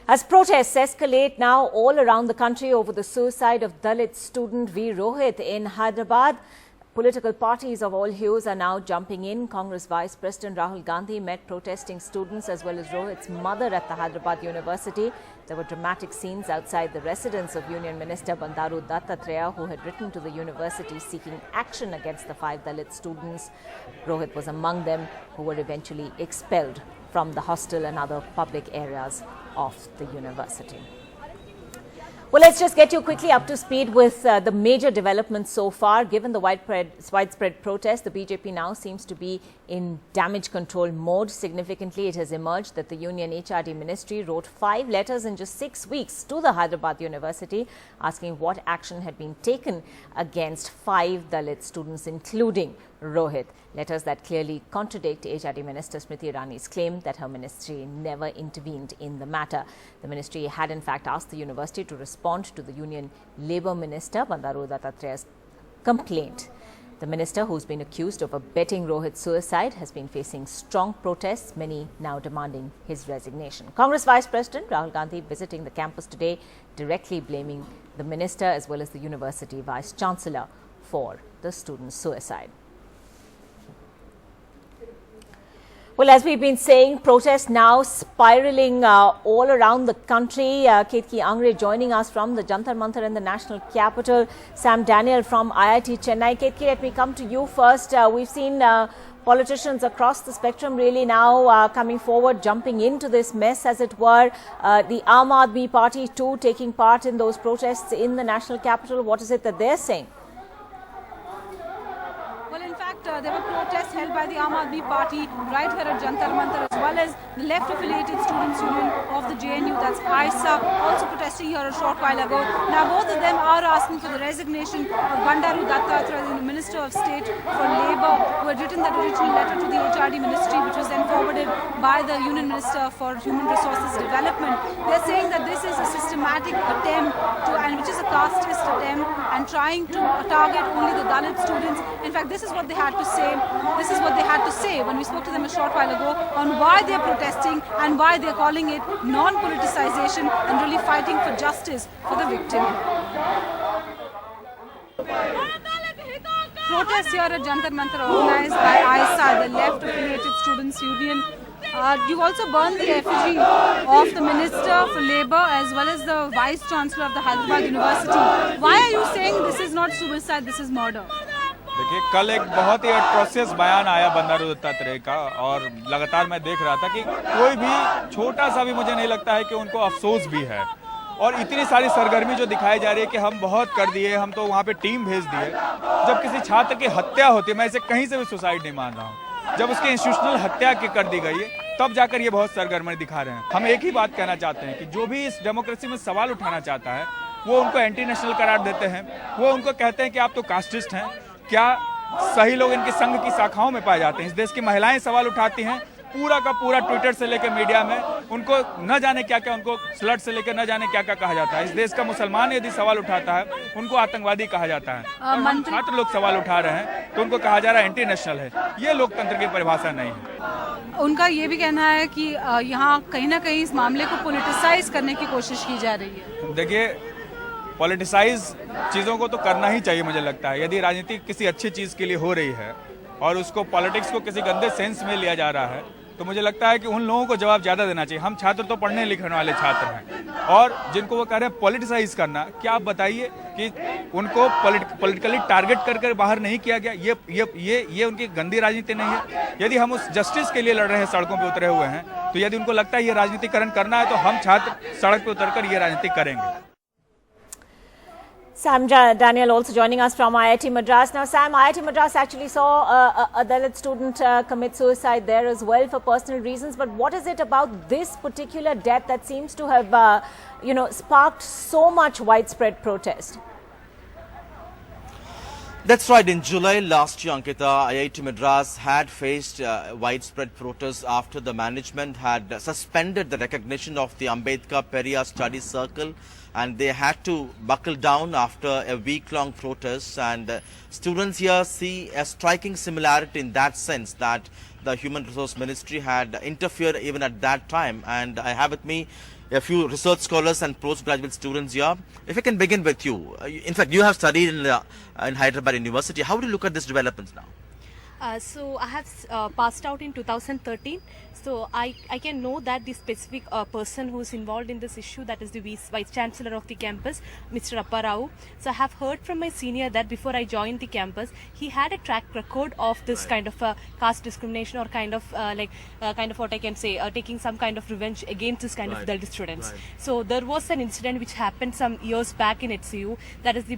As protests escalate now all around the country over the suicide of Dalit student V. Rohit in Hyderabad, political parties of all hues are now jumping in. Congress Vice President Rahul Gandhi met protesting students as well as Rohit's mother at the Hyderabad University. There were dramatic scenes outside the residence of Union Minister Bandaru Dattatreya, who had written to the university seeking action against the 5 Dalit students. Rohit was among them, who were eventually expelled from the hostel and other public areas of the university. Well, let's just get you quickly up to speed with the major developments so far. Given the widespread protest, the BJP now seems to be in damage control mode. Significantly, it has emerged that the Union HRD Ministry wrote 5 letters in just 6 weeks to the Hyderabad University asking what action had been taken against 5 Dalit students, including Rohit. Letters that clearly contradict HRD Minister Smriti Irani's claim that her ministry never intervened in the matter. The ministry had in fact asked the university to respond to the Union Labour Minister Bandaru Dattatreya's complaint. The minister, who's been accused of abetting Rohit's suicide, has been facing strong protests, many now demanding his resignation. Congress Vice President Rahul Gandhi visiting the campus today, directly blaming the minister as well as the university Vice Chancellor for the student's suicide. Well, as we've been saying, protests now spiraling all around the country. Ketki Angre joining us from the Jantar Mantar in the national capital. Sam Daniel from IIT Chennai. Ketki, let me come to you first. We've seen politicians across the spectrum really now coming forward, jumping into this mess, as it were. The Aam Aadmi Party too taking part in those protests in the national capital. What is it that they're saying? Well, in fact, there were protests held by the Aam Aadmi Party right here at Jantar Mantar, as well as the left-affiliated students' union of the JNU, that's ISA, also protesting here a short while ago. Now, both of them are asking for the resignation of Bandaru Dattatreya, the Minister of State for Labour, who had written that original letter to the HRD Ministry, which was then forwarded by the Union Minister for Human Resources Development. They're saying that this is a systematic attempt and which is a casteist attempt, and trying to target only the Dalit students. In fact, this is what they had to say. This is what they had to say when we spoke to them a short while ago on why they're protesting and why they're calling it non-politicization and really fighting for justice for the victim. Protests here at Jantar Mantar organized by ISA, the left-affiliated students' union. You've also burned the effigy of the Minister for Labour as well as the Vice Chancellor of the Hyderabad University. Why are you saying this is not suicide, this is murder? देखिए, कल एक बहुत ही अट्रोसियस बयान आया बंदारू दत्तात्रेय का, और लगातार मैं देख रहा था कि कोई भी छोटा सा भी मुझे नहीं लगता है कि उनको अफसोस भी है। और इतनी सारी सरगर्मी जो दिखाई जा रही है कि हम बहुत कर दिए, हम तो वहाँ पे टीम भेज दिए। जब किसी छात्र की हत्या होती है, मैं इसे कहीं से भी सुसाइड नहीं मान रहा हूँ, जब उसकी इंस्टीट्यूशनल हत्या कर दी गई है, तब जाकर ये बहुत सरगर्मी दिखा रहे हैं। हम एक ही बात कहना चाहते हैं कि जो भी इस डेमोक्रेसी में सवाल उठाना चाहता है, वो उनको एंटी नेशनल करार देते हैं। वो उनको कहते हैं कि आप तो कास्टिस्ट हैं। क्या सही लोग इनके संघ की शाखाओं में पाए जाते हैं? इस देश की महिलाएं सवाल उठाती हैं, पूरा का पूरा ट्विटर से लेकर मीडिया में उनको न जाने क्या क्या, उनको स्लट से लेकर न जाने क्या क्या कहा जाता है। इस देश का मुसलमान यदि सवाल उठाता है, उनको आतंकवादी कहा जाता है। और छात्र लोग सवाल उठा रहे हैं तो उनको कहा जा रहा है एंटी नेशनल है। ये लोकतंत्र की परिभाषा नहीं है। उनका ये भी कहना है कि यहाँ कहीं ना कहीं इस मामले को पॉलिटिसाइज करने की कोशिश की जा रही है। देखिए, पॉलिटिसाइज चीज़ों को तो करना ही चाहिए। मुझे लगता है यदि राजनीति किसी अच्छी चीज़ के लिए हो रही है और उसको पॉलिटिक्स को किसी गंदे सेंस में लिया जा रहा है, तो मुझे लगता है कि उन लोगों को जवाब ज़्यादा देना चाहिए। हम छात्र तो पढ़ने लिखने वाले छात्र हैं, और जिनको वो कह रहे हैं पॉलिटिसाइज करना, क्या आप बताइए कि उनको पॉलिटिकली टारगेट कर बाहर नहीं किया गया? ये उनकी गंदी राजनीति नहीं है? यदि हम उस जस्टिस के लिए लड़ रहे हैं, सड़कों पर उतरे हुए हैं, तो यदि उनको लगता है ये राजनीतिकरण करना है, तो हम छात्र सड़क पर उतरकर ये राजनीति करेंगे। Sam Daniel also joining us from IIT Madras. Now, Sam, IIT Madras actually saw a Dalit student commit suicide there as well for personal reasons. But what is it about this particular death that seems to have, sparked so much widespread protest? That's right. In July last year, Ankita, IIT Madras had faced widespread protests after the management had suspended the recognition of the Ambedkar Periyar Study Circle, and they had to buckle down after a week-long protest. And students here see a striking similarity in that sense, that the Human Resource Ministry had interfered even at that time. And I have with me a few research scholars and postgraduate students here. If I can begin with you. In fact, you have studied in Hyderabad University. How do you look at these developments now? So I have passed out in 2013. So I can know that the specific person who is involved in this issue, that is the Vice Chancellor of the campus, Mr. Appa Rao. So I have heard from my senior that before I joined the campus, he had a track record of this kind of caste discrimination or kind of kind of what I can say, taking some kind of revenge against this kind of Dalit students. So there was an incident which happened some years back in HCU. That is the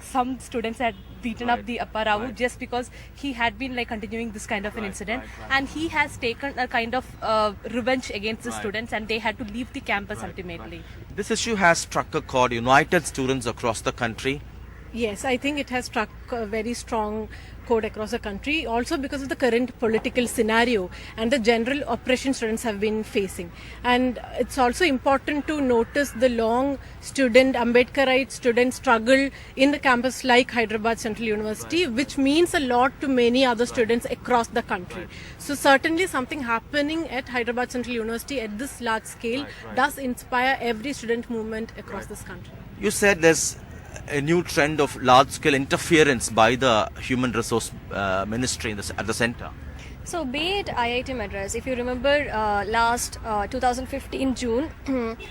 some students had beaten up the Appa Rao just because he had been continuing this kind of an incident, and he has taken a kind of revenge against the students, and they had to leave the campus ultimately. This issue has struck a chord, united students across the country. Yes, I think it has struck a very strong chord across the country, also because of the current political scenario and the general oppression students have been facing. And it's also important to notice the long Ambedkarite student struggle in the campus like Hyderabad Central University, which means a lot to many other students across the country. So certainly something happening at Hyderabad Central University at this large scale does inspire every student movement across this country. You said there's a new trend of large-scale interference by the Human Resource Ministry at the center. So be it IIT Madras, if you remember last 2015 June,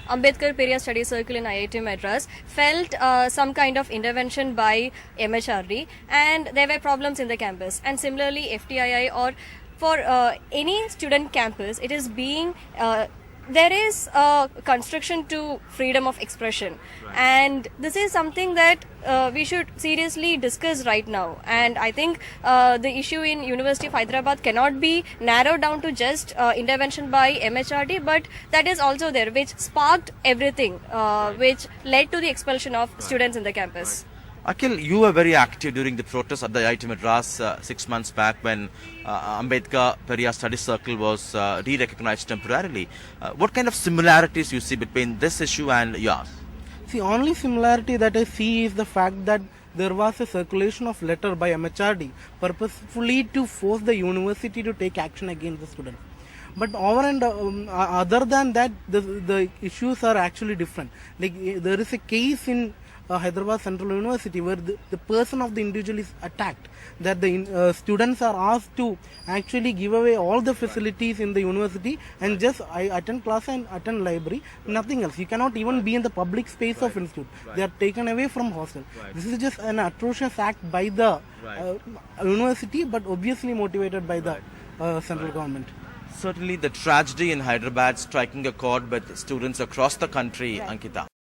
Ambedkar Peria Study Circle in IIT Madras felt some kind of intervention by MHRD, and there were problems in the campus. And similarly, FTII or for any student campus, it is being there is a constriction to freedom of expression, and this is something that we should seriously discuss right now. And I think the issue in University of Hyderabad cannot be narrowed down to just intervention by MHRD, but that is also there, which sparked everything, which led to the expulsion of students in the campus. Akhil, you were very active during the protests at the IIT Madras 6 months back when Ambedkar Peria Study Circle was re-recognized temporarily. What kind of similarities you see between this issue and yours? The only similarity that I see is the fact that there was a circulation of letter by MHRD purposefully to force the university to take action against the students. But over and other than that, the issues are actually different. Like there is a case in Hyderabad Central University where the person of the individual is attacked, that the students are asked to actually give away all the facilities in the university and just attend class and attend library, nothing else. You cannot even be in the public space of institute. They are taken away from hostel. This is just an atrocious act by the university, but obviously motivated by the central government. Certainly the tragedy in Hyderabad striking a chord with students across the country, Ankita.